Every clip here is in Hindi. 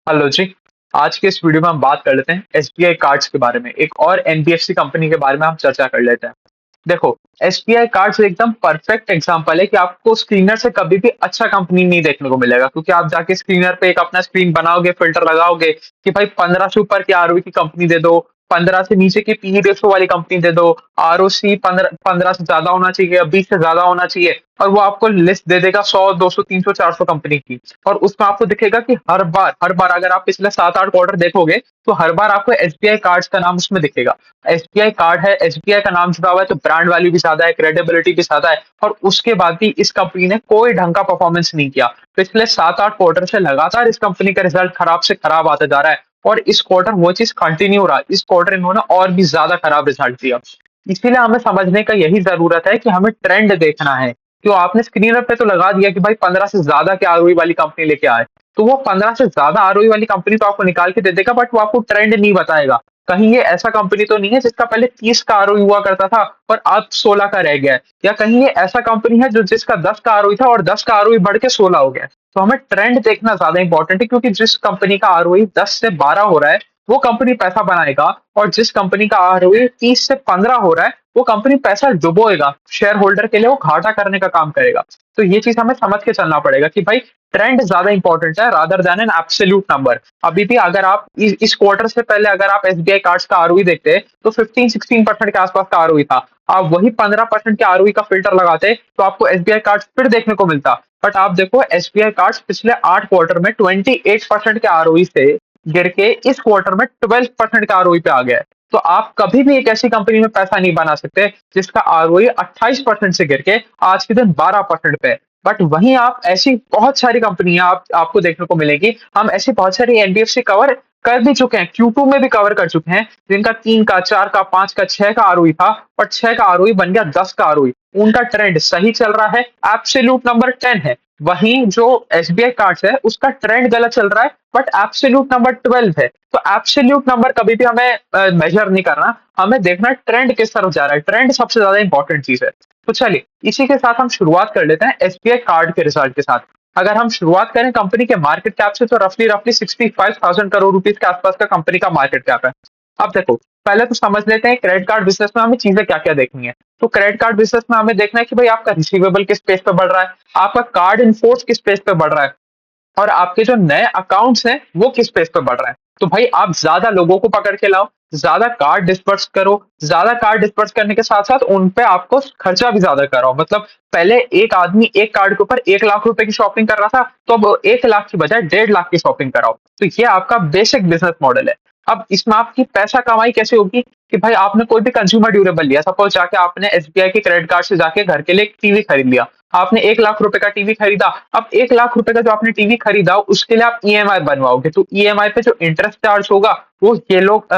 हेलो जी। आज के इस वीडियो में हम बात कर लेते हैं एसबीआई कार्ड्स के बारे में। एक और एनबीएफसी कंपनी के बारे में हम चर्चा कर लेते हैं। देखो, एसबीआई कार्ड्स एकदम परफेक्ट एग्जांपल है कि आपको स्क्रीनर से कभी भी अच्छा कंपनी नहीं देखने को मिलेगा, क्योंकि आप जाके स्क्रीनर पे एक अपना स्क्रीन बनाओगे, फिल्टर लगाओगे कि भाई 15 से ऊपर की आरओई की कंपनी दे दो, 15 से नीचे की पी रेशो वाली कंपनी दे दो, आरओसी 15 से ज्यादा होना चाहिए या 20 से ज्यादा होना चाहिए, और वो आपको लिस्ट दे देगा 100 200 300 400 कंपनी की। और उसमें आपको दिखेगा कि हर बार अगर आप पिछले 7-8 क्वार्टर देखोगे, तो हर बार आपको एसबीआई कार्ड्स का नाम उसमें दिखेगा। एसबीआई कार्ड है, एसबीआई का नाम जुड़ा हुआ है, तो ब्रांड वैल्यू भी ज्यादा है, क्रेडिबिलिटी भी ज्यादा है। और उसके बाद भी इस कंपनी ने कोई ढंग का परफॉर्मेंस नहीं किया। पिछले 7-8 क्वार्टर से लगातार इस कंपनी का रिजल्ट खराब से खराब आता जा रहा है, और इस क्वार्टर वो चीज कंटिन्यू रहा। इस क्वार्टर इन्होंने और भी ज्यादा खराब रिजल्ट दिया। इसीलिए हमें समझने का यही जरूरत है कि हमें ट्रेंड देखना है। तो आपने स्क्रीनर पे तो लगा दिया कि भाई 15 से ज्यादा की आरओई वाली कंपनी लेके आए, तो वो 15 से ज्यादा आरओई वाली कंपनी तो आपको निकाल के दे देगा, बट वो आपको ट्रेंड नहीं बताएगा। कहीं ये ऐसा कंपनी तो नहीं है जिसका पहले 30 का आरओई हुआ करता था और अब 16 का रह गया है, या कहीं ये ऐसा कंपनी है जो जिसका 10 का आरओई था और 10 का आरओई बढ़ के 16 हो गया है। तो हमें ट्रेंड देखना ज्यादा इंपॉर्टेंट है, क्योंकि जिस कंपनी का आरओई 10 से 12 हो रहा है, वो कंपनी पैसा बनाएगा। और जिस कंपनी का आरओई 30 से 15 हो रहा है, वो कंपनी पैसा डुबोएगा, शेयर होल्डर के लिए वो घाटा करने का काम करेगा। तो ये चीज हमें समझ के चलना पड़ेगा कि भाई ट्रेंड ज्यादा इंपॉर्टेंट है rather than an absolute number. अभी भी अगर आप इस क्वार्टर से पहले अगर आप एसबीआई कार्ड्स का आरओई देखते, तो 15-16% के आसपास का आरओई था। आप वही 15% के आरओई का फिल्टर लगाते, तो आपको एसबीआई कार्ड्स फिर देखने को मिलता। बट आप देखो, एसबीआई कार्ड्स पिछले 8 क्वार्टर में 28% के आरओई से गिर के इस क्वार्टर में 12% का आरओई पे आ गया है। तो आप कभी भी एक ऐसी कंपनी में पैसा नहीं बना सकते जिसका आरओई 28% से गिर के आज के दिन 12% पे है। बट वहीं आप ऐसी बहुत सारी कंपनियां आपको देखने को मिलेगी। हम ऐसी बहुत सारी एनबीएफसी कवर कर भी चुके हैं, Q2 में भी कवर कर चुके हैं, जिनका 3 का 4 का 5 का 6 का आरओई था, और 6 का आरओई बन गया 10 का आरओई। उनका ट्रेंड सही चल रहा है, एब्सोल्यूट नंबर 10 है। वहीं जो एसबीआई कार्ड्स है, उसका ट्रेंड गलत चल रहा है, बट एब्सोल्यूट नंबर 12 है। तो एब्सोल्यूट नंबर कभी भी हमें मेजर नहीं करना, हमें देखना ट्रेंड किस तरफ जा रहा है। ट्रेंड सबसे ज्यादा इंपॉर्टेंट चीज है। तो चलिए, इसी के साथ हम शुरुआत कर लेते हैं एसबीआई कार्ड के रिजल्ट के साथ। अगर हम शुरुआत करें कंपनी के मार्केट कैप से, तो रफली रफली 65,000 करोड़ रुपीज के आसपास का कंपनी का मार्केट कैप है। अब देखो, पहले तो समझ लेते हैं क्रेडिट कार्ड बिजनेस में हमें चीजें क्या क्या देखनी है। तो क्रेडिट कार्ड बिजनेस में हमें देखना है कि भाई आपका रिसीवेबल किस पेज पे बढ़ रहा है, आपका कार्ड इन फोर्स किस पेज पे बढ़ रहा है, और आपके जो नए अकाउंट्स हैं वो किस पेज पे बढ़ रहे हैं। तो भाई आप ज्यादा लोगों को पकड़ के लाओ, ज्यादा कार्ड डिस्पर्स करो, ज्यादा कार्ड डिस्पर्स करने के साथ साथ उन पे आपको खर्चा भी ज्यादा कराओ। मतलब पहले एक आदमी एक कार्ड के ऊपर 1 लाख रुपए की शॉपिंग कर रहा था, तो अब 1 लाख की बजाय 1.5 लाख की शॉपिंग कराओ। तो ये आपका बेसिक बिजनेस मॉडल है। अब इसमें आपकी पैसा कमाई कैसे होगी कि भाई आपने कोई भी कंज्यूमर ड्यूरेबल लिया, सपोज जाके आपने एसबीआई के क्रेडिट कार्ड से जाके घर के लिए एक टीवी खरीद लिया। आपने 1 लाख रुपए का टीवी खरीदा। अब 1 लाख रुपए का जो आपने टीवी खरीदा, उसके लिए आप ईएमआई बनवाओगे, तो ईएमआई पे जो इंटरेस्ट चार्ज होगा, वो ये लोग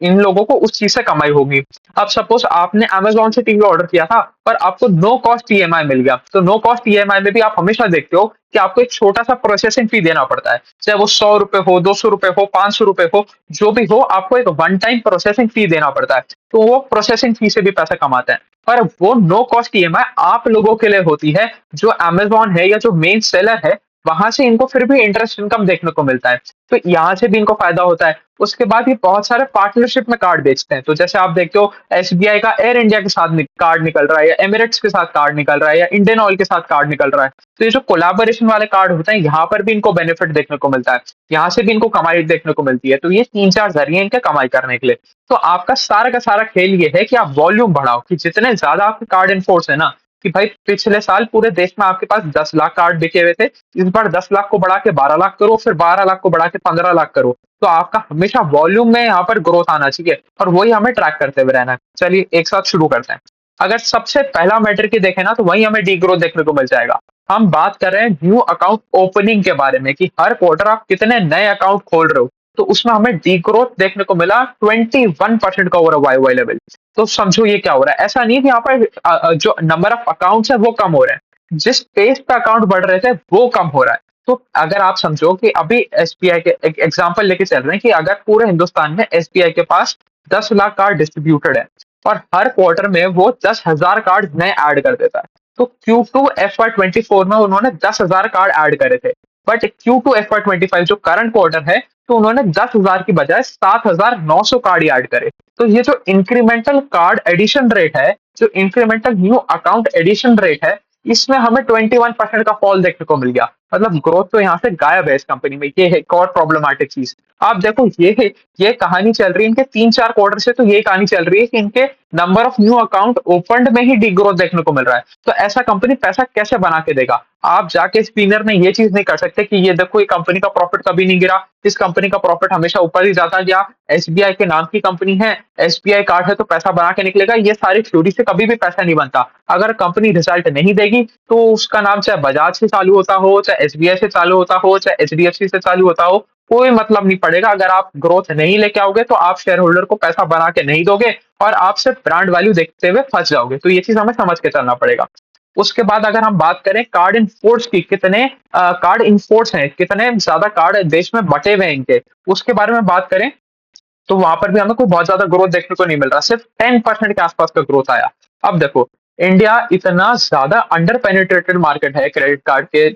इन लोगों को उस चीज से कमाई होगी। अब सपोज आपने अमेजोन से टीवी ऑर्डर किया था और आपको नो कॉस्ट ईएमआई मिल गया, तो नो कॉस्ट ईएमआई में भी आप हमेशा देखते हो कि आपको एक छोटा सा प्रोसेसिंग फी देना पड़ता है, चाहे वो 100 रुपए हो, 200 रुपए हो, 500 रुपए हो, जो भी हो, आपको एक वन टाइम प्रोसेसिंग फी देना पड़ता है। तो वो प्रोसेसिंग फी से भी पैसा कमाते हैं। पर वो नो कॉस्ट ईएमआई आप लोगों के लिए होती है, जो अमेज़न है या जो मेन सेलर है, वहां से इनको फिर भी इंटरेस्ट इनकम देखने को मिलता है। तो यहाँ से भी इनको फायदा होता है। उसके बाद ये बहुत सारे पार्टनरशिप में कार्ड बेचते हैं। तो जैसे आप देखते हो, एसबीआई का एयर इंडिया के साथ कार्ड निकल रहा है, या एमिरेट्स के साथ कार्ड निकल रहा है, या इंडियन ऑयल के साथ कार्ड निकल रहा है। तो ये जो कोलैबोरेशन वाले कार्ड होते हैं, यहाँ पर भी इनको बेनिफिट देखने को मिलता है। यहाँ से भी इनको कमाई देखने को मिलती है। तो ये 3-4 जरिए इनके कमाई करने के लिए। तो आपका सारा का सारा खेल ये है कि आप वॉल्यूम बढ़ाओ, कि जितने ज्यादा आपके कार्ड इन फोर्स है ना, कि भाई पिछले साल पूरे देश में आपके पास 10 लाख कार्ड बिके हुए थे, इस बार 10 लाख को बढ़ा के 12 लाख करो, फिर 12 लाख को बढ़ा के 15 लाख करो। तो आपका हमेशा वॉल्यूम में यहाँ पर ग्रोथ आना चाहिए, और वही हमें ट्रैक करते हुए रहना है। चलिए एक साथ शुरू करते हैं। अगर सबसे पहला मैटर की देखें ना, तो वही हमें डी ग्रोथ देखने को मिल जाएगा। हम बात कर रहे हैं न्यू अकाउंट ओपनिंग के बारे में, कि हर क्वार्टर आप कितने नए अकाउंट खोल रहे हो। तो उसमें हमें डी ग्रोथ देखने को मिला 21% का ओवर वाई वाई लेवल। तो समझो ये क्या हो रहा है। ऐसा नहीं है कि यहाँ पर जो नंबर ऑफ अकाउंट्स है वो कम हो रहे हैं, जिस पेज पे अकाउंट बढ़ रहे थे वो कम हो रहा है। तो अगर आप समझो कि अभी एसबीआई के एक एग्जांपल लेके चल रहे हैं, कि अगर पूरे हिंदुस्तान में एसबीआई के पास 10 लाख कार्ड डिस्ट्रीब्यूटेड है, और हर क्वार्टर में वो 10,000 कार्ड नए ऐड कर देता है। तो Q2 FY24 में उन्होंने 10,000 कार्ड ऐड करे थे। बट Q2 FY25 जो करंट क्वार्टर है, तो उन्होंने 10,000 की बजाय 7,900 कार्ड ऐड करे। तो ये जो इंक्रीमेंटल कार्ड एडिशन रेट है, जो incremental new account addition rate है, इसमें हमें 21% का फॉल देखने को मिल गया। मतलब ग्रोथ तो यहाँ से गायब है इस कंपनी में। ये है एक और प्रॉब्लमैटिक चीज। आप देखो, ये कहानी चल रही है इनके 3-4 क्वार्टर से, तो ये कहानी चल रही है कि इनके number of new account opened में ही डी ग्रोथ देखने को मिल रहा है। तो ऐसा कंपनी पैसा कैसे बना के देगा? आप जाके स्पिनर में ये चीज नहीं कर सकते कि ये देखो, ये कंपनी का प्रॉफिट कभी नहीं गिरा, इस कंपनी का प्रॉफिट हमेशा ऊपर ही जाता गया, एसबीआई के नाम की कंपनी है, एसबीआई कार्ड है तो पैसा बना के निकलेगा। ये सारी थ्योरी से कभी भी पैसा नहीं बनता। अगर कंपनी रिजल्ट नहीं देगी तो उसका नाम चाहे बजाज से चालू होता हो, चाहे एसबीआई से चालू होता हो, चाहे एचडीएफसी से चालू होता हो, कोई मतलब नहीं पड़ेगा। अगर आप ग्रोथ नहीं लेके आओगे तो आप शेयर होल्डर को पैसा बना के नहीं दोगे और आप सिर्फ ब्रांड वैल्यू देखते हुए फंस जाओगे। तो ये चीज हमें समझ के चलना पड़ेगा। उसके बाद अगर हम बात करें कार्ड इन फोर्स की, कितने कार्ड इन फोर्स हैं, कितने ज्यादा कार्ड देश में बटे हुए हैं इनके, उसके बारे में बात करें तो वहां पर भी हमें कोई बहुत ज्यादा ग्रोथ देखने को नहीं मिल रहा। सिर्फ 10% के आसपास का ग्रोथ आया। अब देखो, इंडिया इतना ज्यादा अंडर पेनिट्रेटेड मार्केट है क्रेडिट कार्ड के।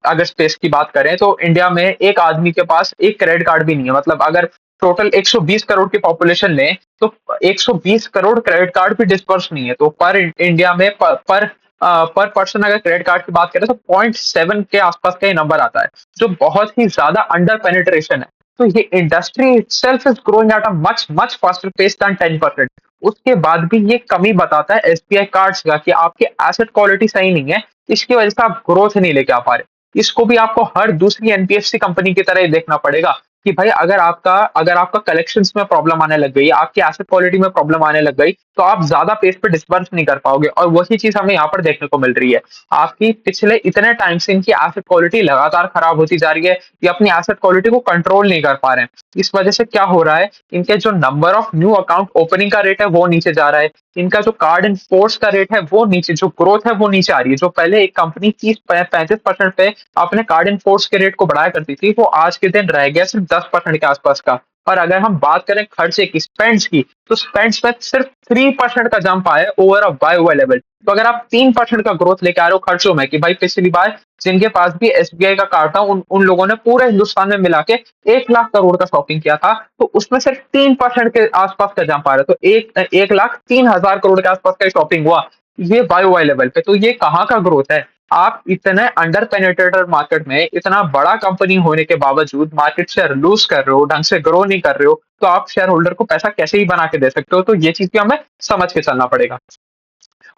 अगर स्पेस की बात करें तो इंडिया में एक आदमी के पास एक क्रेडिट कार्ड भी नहीं है। मतलब अगर टोटल 120 करोड़ की पॉपुलेशन लें तो 120 करोड़ क्रेडिट कार्ड भी डिस्पर्स नहीं है। तो पर इंडिया में पर पर्सन अगर क्रेडिट कार्ड की बात करें तो 0.7 के आसपास का ही नंबर आता है, जो बहुत ही ज्यादा अंडर पेनिट्रेशन है। तो ये industry itself is growing at a much much faster pace than 10%। उसके बाद भी ये कमी बताता है एसबीआई कार्ड्स का कि आपकी एसेट क्वालिटी सही नहीं है, इसकी वजह से आप ग्रोथ नहीं लेके आ पा रहे। इसको भी आपको हर दूसरी एनबीएफसी कंपनी की तरह ही देखना पड़ेगा कि भाई अगर आपका कलेक्शंस में प्रॉब्लम आने लग गई, आपकी एसेट क्वालिटी में प्रॉब्लम आने लग गई, तो आप ज्यादा पेस पे डिस्बर्स नहीं कर पाओगे। और वही चीज हमें यहाँ पर देखने को मिल रही है। आपकी पिछले इतने टाइम से इनकी एसेट क्वालिटी लगातार खराब होती जा रही है, ये अपनी एसेट क्वालिटी को कंट्रोल नहीं कर पा रहे हैं। इस वजह से क्या हो रहा है, इनके जो number of new account opening का रेट है वो नीचे जा रहा है, इनका जो कार्ड इन फोर्स का रेट है वो नीचे, जो ग्रोथ है वो नीचे आ रही है। जो पहले एक कंपनी 30-35% पे अपने कार्ड इन फोर्स के रेट को बढ़ाया करती थी, वो आज के दिन रह गया सिर्फ 10% के आसपास का। और अगर हम बात करें खर्चे की, स्पेंड्स की, तो स्पेंड्स में सिर्फ 3% का जंप आया है over a Y over level. तो अगर आप 3% का ग्रोथ लेके आ रहे हो खर्चों में, कि भाई पिछली बार जिनके पास भी एसबीआई का कार्ड था उन लोगों ने पूरे हिंदुस्तान में मिला के 1 लाख करोड़ का शॉपिंग किया था, तो उसमें सिर्फ 3% के आसपास का जंप आ रहा है। तो 1,03,000 करोड़ के आसपास का शॉपिंग हुआ, ये वाई वाई लेवल पे। तो ये कहाँ का ग्रोथ है? आप इतने अंडर पेनिट्रेटेड मार्केट में इतना बड़ा कंपनी होने के बावजूद मार्केट शेयर लूज कर रहे हो, ढंग से ग्रो नहीं कर रहे हो, तो आप शेयर होल्डर को पैसा कैसे ही बना के दे सकते हो? तो ये चीज भी हमें समझ के चलना पड़ेगा।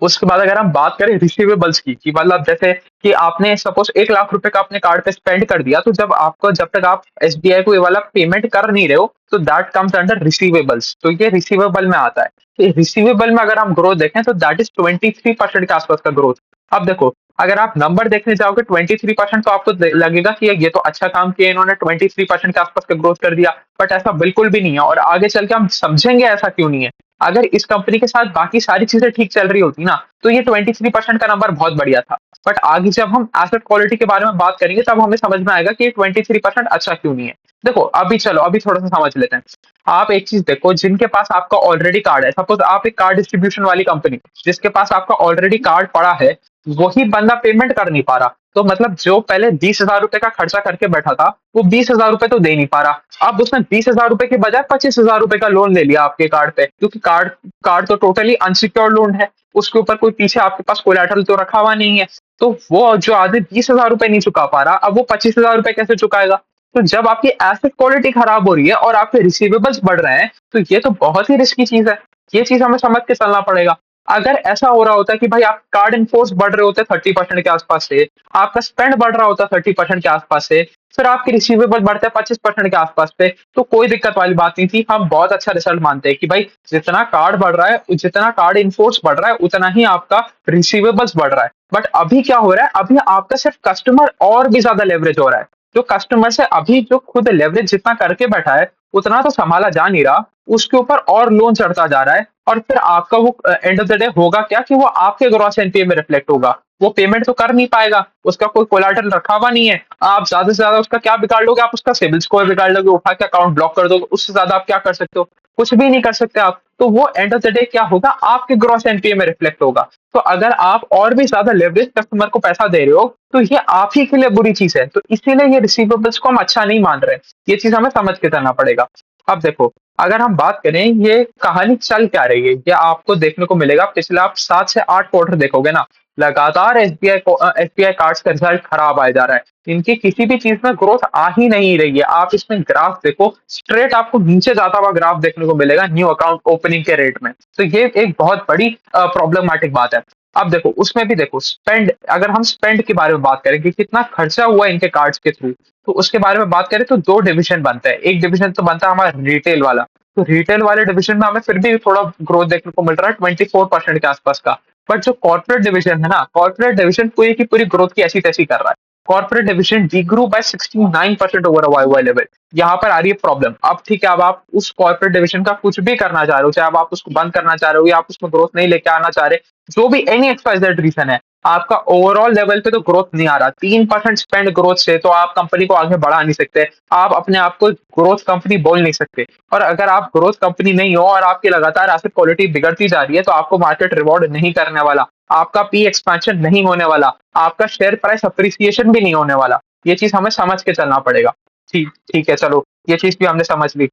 उसके बाद अगर हम बात करें रिसीवेबल्स की, कि मतलब जैसे कि आपने सपोज 1 लाख रुपए का अपने कार्ड पे स्पेंड कर दिया, तो जब तक आप एसबीआई को ये वाला पेमेंट कर नहीं रहे हो, तो दैट कम्स अंडर रिसीवेबल्स। तो ये रिसीवेबल में आता है। तो रिसीवेबल में अगर हम ग्रोथ देखें तो दैट इज 23% के आसपास का ग्रोथ। अब देखो, अगर आप नंबर देखने जाओगे 23%, तो आपको लगेगा कि ये तो अच्छा काम किया इन्होंने, 23% के आसपास का ग्रोथ कर दिया। बट ऐसा बिल्कुल भी नहीं है, और आगे चल के हम समझेंगे ऐसा क्यों नहीं है। अगर इस कंपनी के साथ बाकी सारी चीजें ठीक चल रही होती ना, तो ये 23% का नंबर बहुत बढ़िया था। बट आगे जब हम एसेट क्वालिटी के बारे में बात करेंगे तब हमें समझ में आएगा कि ये 23% अच्छा क्यों नहीं है। देखो, अभी थोड़ा सा समझ लेते हैं। आप एक चीज देखो, जिनके पास आपका ऑलरेडी कार्ड है, सपोज आप एक कार्ड डिस्ट्रीब्यूशन वाली कंपनी, जिसके पास आपका ऑलरेडी कार्ड पड़ा है, वही बंदा पेमेंट कर नहीं पा रहा, तो मतलब जो पहले 20,000 रुपए का खर्चा करके बैठा था, वो 20,000 रुपए तो दे नहीं पा रहा। अब उसने 20,000 रुपए के बजाय 25,000 रुपए का लोन ले लिया आपके कार्ड पे, क्योंकि कार्ड कार्ड तो टोटली अनसिक्योर्ड लोन है, उसके ऊपर कोई पीछे आपके पास कोलैटरल तो रखा हुआ नहीं है। तो वो जो आदमी 20,000 रुपए नहीं चुका पा रहा, अब वो 25,000 रुपए कैसे चुकाएगा? तो जब आपकी एसेट क्वालिटी खराब हो रही है और आपके रिसीवेबल्स बढ़ रहे हैं, तो ये तो बहुत ही रिस्की चीज है। ये चीज हमें समझ के चलना पड़ेगा। अगर ऐसा हो रहा होता कि भाई आप कार्ड इनफोर्स बढ़ रहे होते 30% के आसपास से, आपका स्पेंड बढ़ रहा होता 30% के आसपास से, फिर आपके रिसीवेबल बढ़ते 25% के आसपास पे, तो कोई दिक्कत वाली बात नहीं थी। हम बहुत अच्छा रिजल्ट मानते हैं कि भाई जितना कार्ड बढ़ रहा है, जितना कार्ड इनफोर्स बढ़ रहा है, उतना ही आपका रिसीवेबल्स बढ़ रहा है। बट अभी क्या हो रहा है, अभी आपका सिर्फ कस्टमर और भी ज्यादा लेवरेज हो रहा है। जो कस्टमर से अभी जो खुद लेवरेज जितना करके बैठा है, उतना तो संभाला जा नहीं रहा, उसके ऊपर और लोन चढ़ता जा रहा है। और फिर आपका वो एंड ऑफ द डे होगा क्या, कि वो आपके ग्रॉस एनपीए में रिफ्लेक्ट होगा। वो पेमेंट तो कर नहीं पाएगा, उसका कोई कोलाटरल रखा हुआ नहीं है। आप ज्यादा से ज्यादा उसका क्या बिगाड़ लोगे? आप उसका सिबिल स्कोर बिगाड़ लोगे, उठा के अकाउंट ब्लॉक कर दोगे। उससे ज्यादा आप क्या कर सकते हो? कुछ भी नहीं कर सकते आप। तो वो एंड ऑफ द डे क्या होगा, आपके ग्रॉस एनपीए में रिफ्लेक्ट होगा। तो अगर आप और भी ज्यादा लेवरेज कस्टमर को पैसा दे रहे हो, तो ये आप ही के लिए बुरी चीज है। तो इसीलिए ये रिसीवेबल्स को हम अच्छा नहीं मान रहे। ये चीज हमें समझ के चलना पड़ेगा। अब देखो, अगर हम बात करें ये कहानी चल क्या रही है, ये आपको देखने को मिलेगा पिछले आप 7 से 8 क्वार्टर देखोगे ना, लगातार एसबीआई कार्ड्स का रिजल्ट खराब आया जा रहा है। इनकी किसी भी चीज में ग्रोथ आ ही नहीं रही है। आप इसमें ग्राफ देखो, स्ट्रेट आपको नीचे जाता हुआ ग्राफ देखने को मिलेगा न्यू अकाउंट ओपनिंग के रेट में। तो ये एक बहुत बड़ी प्रॉब्लमेटिक बात है। अब देखो, उसमें भी देखो स्पेंड, अगर हम स्पेंड के बारे में बात करें कि कितना खर्चा हुआ इनके कार्ड्स के थ्रू, तो उसके बारे में बात करें तो दो डिवीजन बनता है। एक डिवीजन तो बनता है हमारा रिटेल वाला। तो रिटेल वाले डिवीजन में हमें फिर भी थोड़ा ग्रोथ देखने को मिल रहा है 24% के आसपास का। बट जो कॉर्पोरेट डिवीजन है ना, कॉर्पोरेट डिवीजन पूरी की पूरी ग्रोथ की ऐसी तैसी कर रहा है। Corporate division degrew by 69% over a Y level. यहाँ पर आ रही है प्रॉब्लम। अब ठीक है, अब आप उस कॉर्पोरेट डिवीजन का कुछ भी करना चाह रहे हो, चाहे अब आप उसको बंद करना चाह रहे हो या आप उसमें ग्रोथ नहीं लेके आना चाह रहे, जो भी एनी एक्सवाइजेड रीजन है, आपका ओवरऑल लेवल पे तो ग्रोथ नहीं आ रहा। 3% स्पेंड ग्रोथ से तो आप कंपनी को आगे बढ़ा नहीं सकते। आप अपने आप को ग्रोथ कंपनी बोल नहीं सकते। और अगर आप ग्रोथ कंपनी नहीं हो और आपकी लगातार एसेट क्वालिटी बिगड़ती जा रही है, तो आपको मार्केट रिवॉर्ड नहीं करने वाला, आपका पी एक्सपेंशन नहीं होने वाला, आपका शेयर प्राइस अप्रिसिएशन भी नहीं होने वाला। ये चीज हमें समझ के चलना पड़ेगा। ठीक ठीक है, चलो ये चीज भी हमने समझ ली।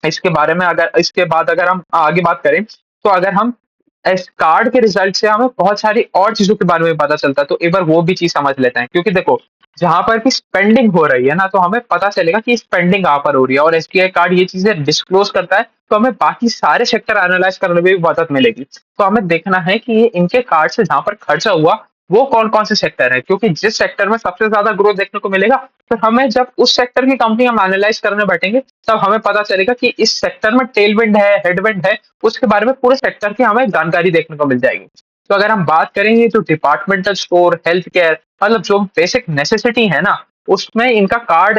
इसके बारे में अगर इसके बाद अगर हम आगे बात करें, तो अगर हम इस कार्ड के रिजल्ट से हमें बहुत सारी और चीजों के बारे में पता चलता है, तो एक बार वो भी चीज समझ लेते हैं। क्योंकि देखो, जहां पर भी स्पेंडिंग हो रही है ना, तो हमें पता चलेगा कि स्पेंडिंग कहाँ पर हो रही है, और एसबीआई कार्ड ये चीजें डिस्क्लोज करता है। तो हमें बाकी सारे सेक्टर एनालाइज करने में भी मदद मिलेगी। तो हमें देखना है कि ये इनके कार्ड से जहां पर खर्चा हुआ, वो कौन कौन से सेक्टर है। क्योंकि जिस सेक्टर में सबसे ज्यादा ग्रोथ देखने को मिलेगा, तो हमें जब उस सेक्टर की कंपनी हम एनालाइज करने बैठेंगे, तब हमें पता चलेगा कि इस सेक्टर में टेलविंड है, हेडविंड है, उसके बारे में पूरे सेक्टर की हमें जानकारी देखने को मिल जाएगी। तो अगर हम बात करेंगे तो डिपार्टमेंटल स्टोर, हेल्थ केयर, मतलब जो बेसिक नेसेसिटी है ना, उसमें इनका card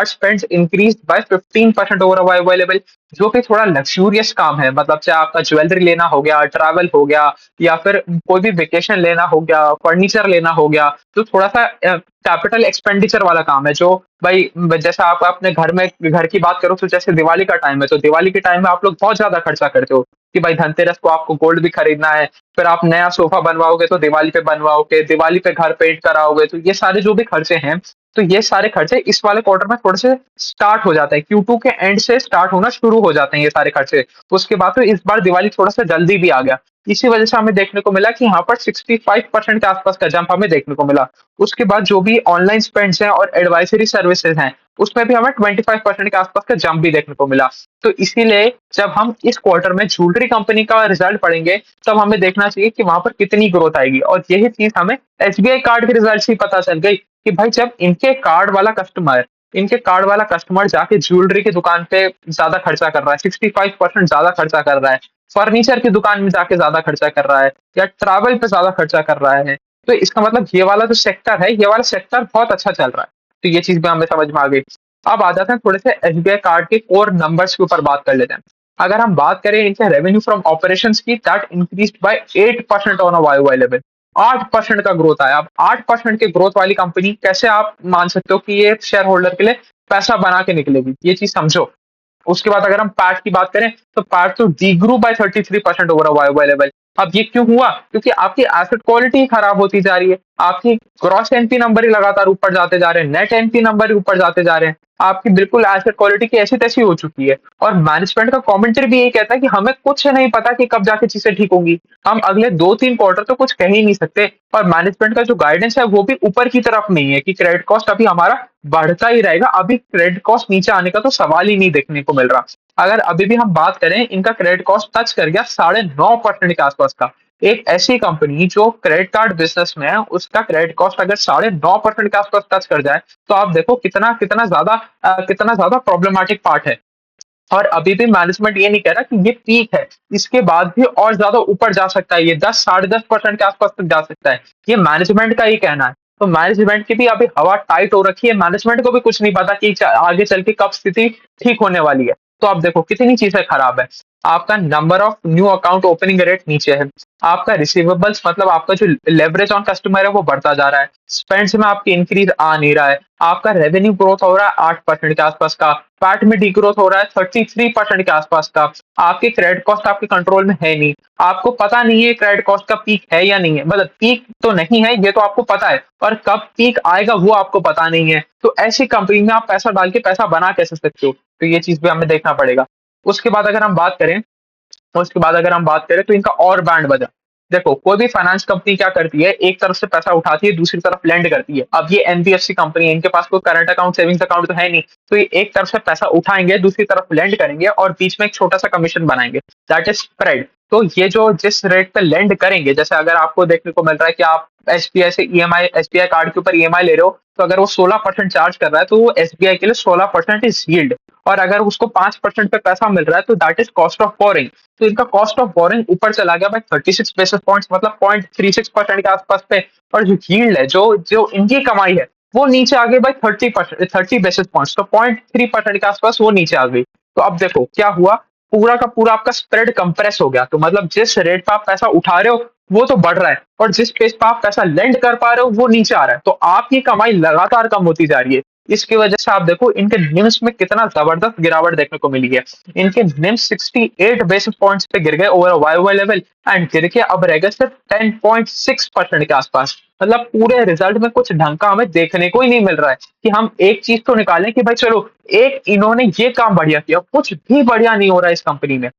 spends increase by 15% over available. जो कि थोड़ा लग्जूरियस काम है, मतलब चाहे आपका ज्वेलरी लेना हो गया, ट्रैवल हो गया, या फिर कोई भी वेकेशन लेना हो गया, फर्नीचर लेना हो गया, तो थोड़ा सा कैपिटल एक्सपेंडिचर वाला काम है। जो भाई, जैसा आप अपने घर की बात करो, तो जैसे दिवाली का टाइम है, तो दिवाली के टाइम में आप लोग बहुत ज्यादा खर्चा करते हो कि भाई धनतेरस को आपको गोल्ड भी खरीदना है। फिर आप नया सोफा बनवाओगे तो दिवाली पे बनवाओगे, दिवाली पे घर पेंट कराओगे। तो ये सारे जो भी खर्चे हैं, तो ये सारे खर्चे इस वाले क्वार्टर में थोड़े से स्टार्ट हो जाते हैं। Q2 के एंड से स्टार्ट होना शुरू हो जाते हैं ये सारे खर्चे। उसके बाद तो इस बार दिवाली थोड़ा सा जल्दी भी आ गया। इसी वजह से हमें देखने को मिला कि यहाँ पर 65% के आसपास का जंप हमें देखने को मिला। उसके बाद जो भी ऑनलाइन स्पेंड्स हैं और एडवाइजरी सर्विसेज हैं, उसमें भी हमें 25% के आसपास का जंप भी देखने को मिला। तो इसीलिए जब हम इस क्वार्टर में ज्वेलरी कंपनी का रिजल्ट पढ़ेंगे, तब हमें देखना चाहिए कि वहां पर कितनी ग्रोथ आएगी। और यही चीज हमें एसबीआई कार्ड के रिजल्ट से ही पता चल गई कि भाई जब इनके कार्ड वाला कस्टमर जाके ज्वेलरी की दुकान पे ज्यादा खर्चा कर रहा है, 65% ज्यादा खर्चा कर रहा है, फर्नीचर की दुकान में जाके ज्यादा खर्चा कर रहा है, या ट्रैवल पे ज्यादा खर्चा कर रहा है, तो इसका मतलब ये वाला जो सेक्टर है, ये वाला सेक्टर बहुत अच्छा चल रहा है। तो ये चीज भी हमें समझ में आ गई। अब आ जाते हैं थोड़े से एसबीआई कार्ड के कोर नंबर्स के ऊपर बात कर लेते हैं। अगर हम बात करें इनके रेवेन्यू फ्रॉम ऑपरेशंस की, that increased by 8% on a Y level. 8% का ग्रोथ आया। अब 8% के ग्रोथ वाली कंपनी कैसे आप मान सकते हो कि ये शेयर होल्डर के लिए पैसा बना के निकलेगी, ये चीज समझो। उसके बाद अगर हम पैट की बात करें, तो पैट तो degrew by 33% over a Y level. अब ये क्यों हुआ? क्योंकि आपकी एसेट क्वालिटी खराब होती जा रही है। आपकी ग्रॉस एनपी नंबर ही लगातार ऊपर जाते जा रहे हैं, नेट एनपी नंबर ही ऊपर जाते जा रहे हैं। आपकी बिल्कुल एसेट क्वालिटी की ऐसी तैसी हो चुकी है। और मैनेजमेंट का कमेंट्री भी यही कहता है कि हमें कुछ नहीं पता कि कब जाके चीजें ठीक होंगी। हम अगले 2-3 क्वार्टर तो कुछ कह ही नहीं सकते। और मैनेजमेंट का जो गाइडेंस है, वो भी ऊपर की तरफ नहीं है कि क्रेडिट कॉस्ट अभी हमारा बढ़ता ही रहेगा। अभी क्रेडिट कॉस्ट नीचे आने का तो सवाल ही नहीं देखने को मिल रहा। अगर अभी भी हम बात करें, इनका क्रेडिट कॉस्ट टच कर गया 9.5% के आसपास का। एक ऐसी कंपनी जो क्रेडिट कार्ड बिजनेस में है, उसका क्रेडिट कॉस्ट अगर 9.5% के आसपास टच कर जाए, तो आप देखो कितना कितना ज्यादा प्रॉब्लमैटिक पार्ट है। और अभी भी मैनेजमेंट ये नहीं कह रहा कि ये पीक है। इसके बाद भी और ज्यादा ऊपर जा सकता है, ये 10-10.5% के आसपास तक जा सकता है। ये मैनेजमेंट का ही कहना है। तो मैनेजमेंट की भी अभी हवा टाइट हो रखी है। मैनेजमेंट को भी कुछ नहीं पता कि आगे चल के कब स्थिति ठीक होने वाली है। तो आप देखो कितनी चीजें खराब है। आपका number of new account opening rate नीचे है, आपका रिसीवेबल्स मतलब आपका जो लेवरेज ऑन कस्टमर है वो बढ़ता जा रहा है, स्पेंड्स में आपकी इंक्रीज आ नहीं रहा है, आपका रेवेन्यू ग्रोथ हो रहा है 8% के आसपास का, पैट में डी ग्रोथ हो रहा है 33% के आसपास का, आपके क्रेडिट कॉस्ट आपके कंट्रोल में है नहीं, आपको पता नहीं है क्रेडिट कॉस्ट का पीक है या नहीं है, मतलब पीक तो नहीं है ये तो आपको पता है, और कब पीक आएगा वो आपको पता नहीं है, तो ऐसी कंपनी में आप पैसा डाल के पैसा बना कैसे सकते हो, तो ये चीज भी हमें देखना पड़ेगा। उसके बाद अगर हम बात करें तो इनका और बैंड बजा। देखो कोई भी फाइनेंस कंपनी क्या करती है, एक तरफ से पैसा उठाती है दूसरी तरफ लेंड करती है। अब ये एनबीएफसी कंपनी है, इनके पास कोई करंट अकाउंट सेविंग्स अकाउंट तो है नहीं, तो ये एक तरफ से पैसा उठाएंगे दूसरी तरफ लेंड करेंगे और बीच में एक छोटा सा कमीशन बनाएंगे, दैट इज स्प्रेड। तो ये जो जिस रेट पे लेंड करेंगे, जैसे अगर आपको देखने को मिल रहा है कि आप एसबीआई से ईएमआई एसबीआई कार्ड के ऊपर ईएमआई ले रहे हो, तो अगर वो 16% चार्ज कर रहा है तो वो एसबीआई के लिए 16% इज यील्ड, और अगर उसको 5% पे पैसा मिल रहा है तो that is cost of boring. तो इनका कॉस्ट ऑफ बोरिंग ऊपर चला गया भाई 36 बेसिस पॉइंट्स, मतलब 0.36% के आसपास पे, और जो यील्ड है जो जो इनकी कमाई है वो नीचे आ गई भाई 30 बेसिस पॉइंट्स, तो 0.3% के आसपास वो नीचे आ गई। तो अब देखो क्या हुआ, पूरा का पूरा आपका स्प्रेड कंप्रेस हो गया, तो मतलब जिस रेट पे आप पैसा उठा रहे हो वो तो बढ़ रहा है, और जिस पेस पे आप पैसा लेंड कर पा रहे हो वो नीचे आ रहा है, तो आपकी कमाई लगातार कम होती जा रही है। इसकी वजह से आप देखो इनके निम्स में कितना जबरदस्त गिरावट देखने को मिली है। इनके निम्स 68 बेसिस पॉइंट्स पे गिर गए ओवर वाई लेवल, एंड गिर के अब रह गए सिर्फ 10.6% के आसपास। मतलब पूरे रिजल्ट में कुछ ढंग का हमें देखने को ही नहीं मिल रहा है कि हम एक चीज तो निकालें कि भाई चलो एक इन्होंने ये काम बढ़िया किया, कुछ भी बढ़िया नहीं हो रहा है इस कंपनी में।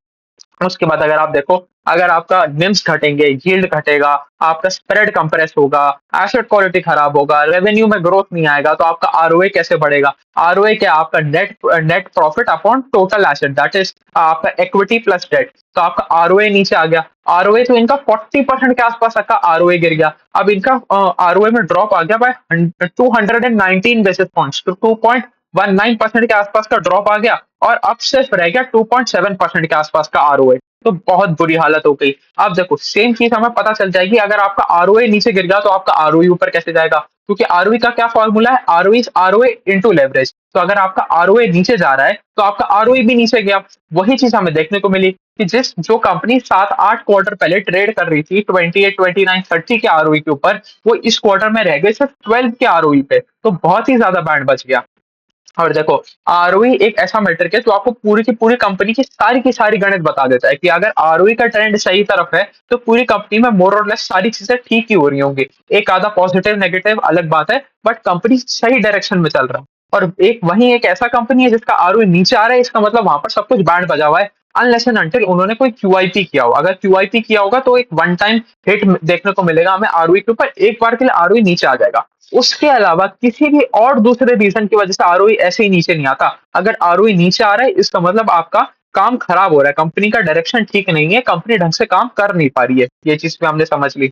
उसके बाद अगर आप देखो, अगर आपका निम्स घटेंगे, यील्ड घटेगा, आपका स्प्रेड कंप्रेस होगा, एसेट क्वालिटी खराब होगा, रेवेन्यू में ग्रोथ नहीं आएगा, तो आपका आरओए कैसे बढ़ेगा? आरओए क्या, आपका net net profit upon total asset, that is आपका इक्विटी प्लस डेट, तो आपका आरओए नीचे आ गया। आरओए तो इनका 40% के आसपास का आरओए गिर गया, अब इनका आरओए में ड्रॉप आ गया बाय 219 बेसिस पॉइंट्स, तो 2.19% के आसपास का ड्रॉप आ गया, और अब सिर्फ रह गया 2.7% के आसपास का आरओए। तो बहुत बुरी हालत हो गई। अब देखो सेम चीज हमें पता चल जाएगी, अगर आपका आरओए नीचे गिर गया तो आपका आरओई ऊपर कैसे जाएगा, क्योंकि आरओई का क्या फॉर्मूला है, आरओई आरओए इनटू लेवरेज। तो अगर आपका आरओए नीचे जा रहा है तो आपका आरओई भी नीचे गया। वही चीज हमें देखने को मिली कि जिस जो कंपनी 7-8 क्वार्टर पहले ट्रेड कर रही थी 28, 29, 30 के आरओई के ऊपर, वो इस क्वार्टर में रह गए सिर्फ 12 के आरओई पे, तो बहुत ही ज्यादा बैंड बच गया। और देखो आरओई एक ऐसा मैट्रिक है जो आपको पूरी की पूरी कंपनी की सारी गणित बता देता है कि अगर आरओई का ट्रेंड सही तरफ है तो पूरी कंपनी में मोर और लेस सारी चीजें ठीक ही हो रही होंगी। एक आधा पॉजिटिव नेगेटिव अलग बात है, बट कंपनी सही डायरेक्शन में चल रहा है। और एक ऐसा कंपनी है जिसका आरओई नीचे आ रहा है, इसका मतलब वहां पर सब कुछ बैंड बजा हुआ है, अनलेस एंड अनटिल उन्होंने कोई क्यूआईपी किया हो। अगर क्यूआईपी किया होगा तो एक वन टाइम हिट देखने को मिलेगा हमें आरओई के ऊपर, एक बार के लिए आरओई नीचे आ जाएगा। उसके अलावा किसी भी और दूसरे रीजन की वजह से आरओई ऐसे ही नीचे नहीं आता। अगर आरओई नीचे आ रहा है इसका मतलब आपका काम खराब हो रहा है, कंपनी का डायरेक्शन ठीक नहीं है, कंपनी ढंग से काम कर नहीं पा रही है, ये चीज भी हमने समझ ली।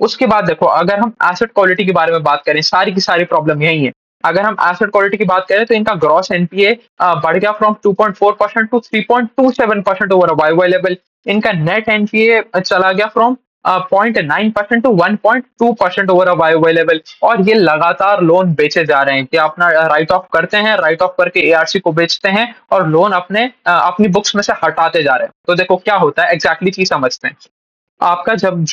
उसके बाद देखो अगर हम एसेट क्वालिटी के बारे में बात करें, सारी की सारी प्रॉब्लम यही है। अगर हम एसेट क्वालिटी की बात करें तो इनका ग्रॉस एनपीए बढ़ गया from 2.4% to 3.27% over Y Y level. इनका नेट एनपीए चला गया from 0.9% to 1.2% over a Y Y level, और ये लगातार लोन बेचे जा रहे हैं कि अपना राइट ऑफ करते हैं, राइट ऑफ करके एआरसी को बेचते हैं और लोन अपनी बुक्स में से हटाते जा रहे हैं। तो देखो क्या होता है एग्जैक्टली चीज समझते हैं। आपका जब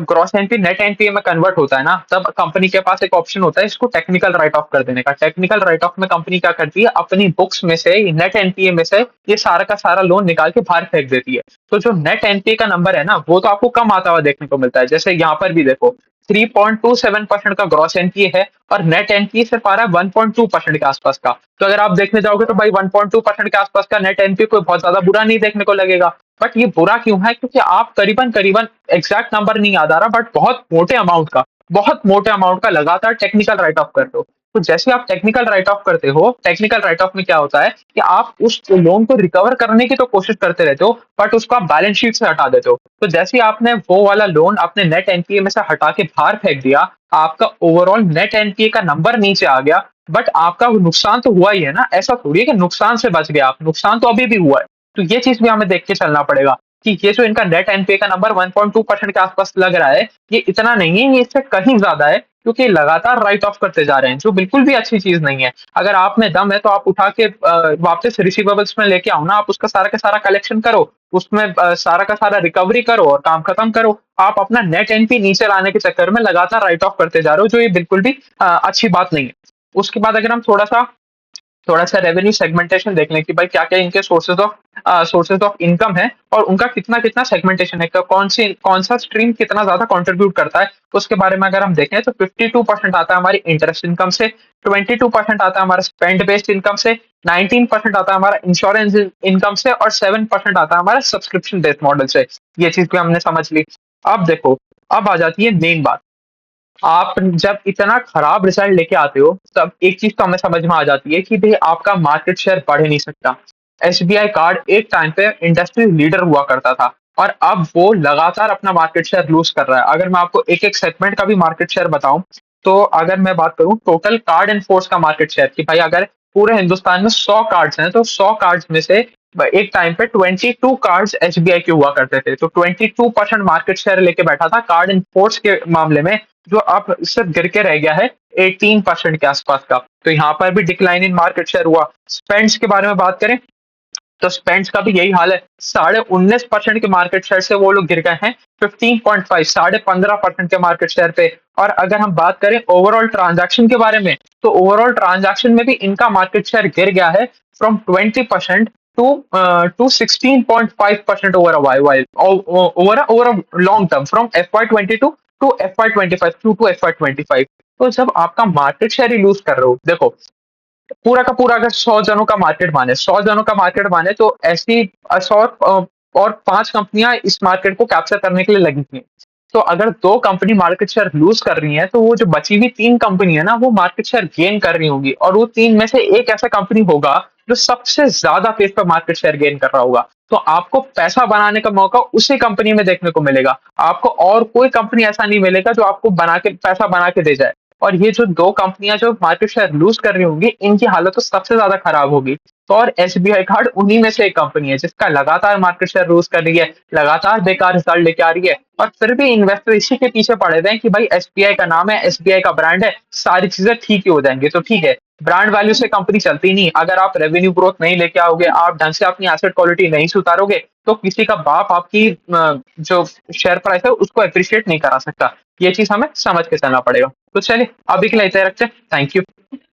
ग्रॉस एनपीए नेट एनपीए में कन्वर्ट होता है ना, तब कंपनी के पास एक ऑप्शन होता है इसको टेक्निकल राइट ऑफ कर देने का। टेक्निकल राइट ऑफ में कंपनी क्या करती है, अपनी बुक्स में से नेट एनपीए में से ये सारा का सारा लोन निकाल के बाहर फेंक देती है। तो जो नेट एनपीए का नंबर है ना वो तो आपको कम आता हुआ देखने को मिलता है। जैसे यहाँ पर भी देखो 3.27% का ग्रॉस एनपीए है और नेट एनपीए सिर्फ आ रहा है 1.2% के आसपास का। तो अगर आप देखने जाओगे तो भाई 1.2% के आसपास का नेट एनपीए कोई बहुत ज्यादा बुरा नहीं देखने को लगेगा। बट ये बुरा क्यों है, क्योंकि आप करीबन करीबन एग्जैक्ट नंबर नहीं याद आ रहा, बट बहुत मोटे अमाउंट का लगातार टेक्निकल राइट ऑफ करते हो। तो जैसे आप टेक्निकल राइट ऑफ करते हो, टेक्निकल राइट ऑफ में क्या होता है कि आप उस लोन को रिकवर करने की तो कोशिश करते रहते हो, बट उसको आप बैलेंस शीट से हटा देते हो। तो जैसे ही आपने वो वाला लोन अपने नेट एनपीए में से हटा के बाहर फेंक दिया, आपका ओवरऑल नेट एनपीए का नंबर नीचे आ गया, बट आपका नुकसान तो हुआ ही है ना। ऐसा थोड़ी है कि नुकसान से बच गया आप, नुकसान तो अभी भी हुआ है। तो ये चीज भी हमें देख के चलना पड़ेगा। कि ये जो इनका नेट एनपीए का नंबर 1.2% के आसपास लग रहा है, ये इतना नहीं है, ये इससे कहीं ज़्यादा है, क्योंकि ये लगातार राइट ऑफ करते जा रहे हैं, जो बिल्कुल भी अच्छी चीज़ नहीं है। अगर आप में दम है तो आप उठा के वापस रिसीवेबल्स में लेके आओ ना, आप उसका सारा का सारा कलेक्शन करो, उसमें सारा का सारा रिकवरी करो और काम खत्म करो। आप अपना नेट एनपी नीचे लाने के चक्कर में लगातार राइट ऑफ करते जा रहे हो, जो ये बिल्कुल भी अच्छी बात नहीं है। उसके बाद अगर हम थोड़ा-सा रेवेन्यू सेगमेंटेशन देख लें कि भाई क्या-क्या इनके सोर्सेज़ ऑफ इनकम है और उनका कितना-कितना सेगमेंटेशन है, कौन-सा स्ट्रीम कितना ज़्यादा कंट्रीब्यूट करता है, उसके बारे में अगर हम देखें तो 52% आता है हमारी इंटरेस्ट इनकम से, 22% आता है हमारा स्पेंड बेस्ड इनकम से, 19% आता है हमारा इंश्योरेंस इनकम से और 7% आता है हमारा सब्सक्रिप्शन बेस्ड मॉडल से। ये चीज़ भी हमने समझ ली। अब देखो, अब आ जाती है मेन बात। आप जब इतना खराब रिजल्ट लेके आते हो, तब एक चीज़ तो हमें समझ में आ जाती है कि भई आपका मार्केट शेयर बढ़ ही नहीं सकता। एसबीआई कार्ड एक टाइम पे इंडस्ट्री लीडर हुआ करता था और अब वो लगातार अपना मार्केट शेयर लूज़ कर रहा है। अगर मैं आपको एक-एक सेगमेंट का भी मार्केट शेयर बताऊँ, तो अगर मैं बात करूँ टोटल कार्ड इन फोर्स का मार्केट शेयर कि भाई अगर पूरे हिंदुस्तान में 100 कार्ड्स हैं, तो 100 कार्ड्स में से एक टाइम पे 22 कार्ड्स एसबीआई के हुआ करते थे। तो 22% मार्केट शेयर लेके बैठा था कार्ड इन फोर्स के मामले में, जो अब सिर्फ गिर के रह गया है 18% के आसपास का। तो यहाँ पर भी डिक्लाइन इन मार्केट शेयर हुआ। स्पेंड्स के बारे में बात करें तो स्पेंड्स का भी यही हाल है। 19.5% के मार्केट शेयर से वो लोग गिर गए हैं 15.5 15.5% के मार्केट शेयर पे। और अगर हम बात करें ओवरऑल ट्रांजैक्शन के बारे में, तो ओवरऑल ट्रांजैक्शन में भी इनका मार्केट शेयर गिर गया है from 20% to 16.5% over a Y over a long term from FY22 to FY25 to FY25। तो जब आपका मार्केट शेयर ही लूज कर रहे हो, देखो पूरा का पूरा अगर 100 जनों का मार्केट माने 100 जनों का मार्केट माने तो ऐसी 100 और 5 कंपनियां इस मार्केट को कैप्चर करने के लिए लगी थी। तो अगर 2 कंपनी मार्केट शेयर लूज़ कर रही हैं, तो वो जो बची हुई 3 कंपनी है ना, वो मार्केट शेयर गेन कर रही होंगी और वो 3 में से एक ऐसा कंपनी होगा, जो सबसे ज़्यादा पेस पे मार्केट शेयर गेन कर रहा होगा। तो आपको पैसा बनाने का मौका उसी कंपनी में देखने को मिलेगा। आपको और कोई कंपनी ऐसा नहीं मिलेगा, जो आपको पैसा बना के दे जाए। और ये जो 2 कंपनियाँ जो मार्केट शेयर लूज़ कर रही होंगी, इनकी हालत तो सबसे ज़्यादा खराब होगी। तो और एसबीआई कार्ड उन्हीं में से एक कंपनी है, जिसका लगातार मार्केट शेयर लूज़ कर रही है, लगातार बेकार रिजल्ट लेके आ रही है और फिर भी इन्वेस्टर इसी के पीछे पड़े हुए हैं कि भाई एसबीआई का नाम है, एसबीआई का ब्रांड है, सारी चीज़ें ठीक ही हो जाएँगी। तो ठीक है, ब्रांड वैल्यू से कंपनी चलती नहीं। अगर आप रेवेन्यू ग्रोथ नहीं लेके आओगे, आप ढंग से अपनी एसेट क्वालिटी नहीं सुधारोगे, तो किसी का बाप आपकी जो शेयर प्राइस है, उसको एप्रिशिएट नहीं करा सकता। ये चीज़ हमें समझ के चलना पड़ेगा। तो चलिए, अभी के लिए इतना ही रखते हैं। Thank you.